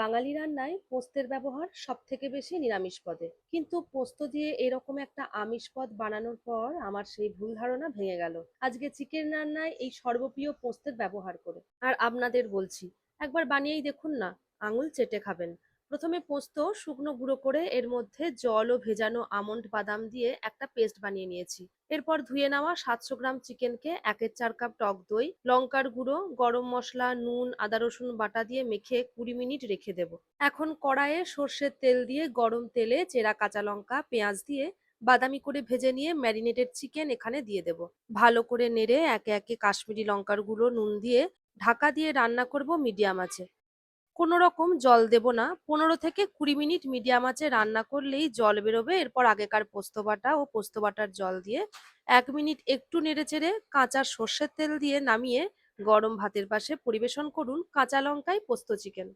বাঙালি রান্নায় পোস্তের ব্যবহার সবথেকে বেশি নিরামিষ পদে। কিন্তু পোস্ত দিয়ে এরকম একটা আমিষ পদ বানানোর পর আমার সেই ভুল ধারণা ভেঙে গেল আজকে চিকেন রান্নায় এই সর্বপ্রিয় পোস্তের ব্যবহার করে। আর আপনাদের বলছি, একবার বানিয়েই দেখুন না, আঙুল চেটে খাবেন। প্রথমে পোস্ত শুকনো গুঁড়ো করে এর মধ্যে জল ও ভেজানো আমন্ড বাদাম দিয়ে একটা পেস্ট বানিয়ে নিয়েছি। এরপর ধুয়ে নেওয়া 700 গ্রাম চিকেনকে 1/4 কাপ টক দই, লঙ্কার গুঁড়ো, গরম মশলা, নুন, আদা রসুন বাটা দিয়ে মেখে 20 মিনিট রেখে দেব। এখন কড়াইয়ে সর্ষের তেল দিয়ে গরম তেলে চেরা কাঁচা লঙ্কা, পেঁয়াজ দিয়ে বাদামি করে ভেজে নিয়ে ম্যারিনেটেড চিকেন এখানে দিয়ে দেব। ভালো করে নেড়ে একে একে কাশ্মীরি লঙ্কার গুঁড়ো, নুন দিয়ে ঢাকা দিয়ে রান্না করব মিডিয়াম আঁচে। কোনো রকম জল দেব না। 15 থেকে 20 মিনিট মিডিয়াম আঁচে রান্না করলেই জল বেরোবে। এরপর আগেকার পোস্ত বাটা ও পোস্ত বাটার জল দিয়ে 1 মিনিট একটু নেড়েচেড়ে কাঁচা সর্ষের তেল দিয়ে নামিয়ে গরম ভাতের পাশে পরিবেশন করুন কাঁচা লঙ্কায় পোস্ত চিকেন।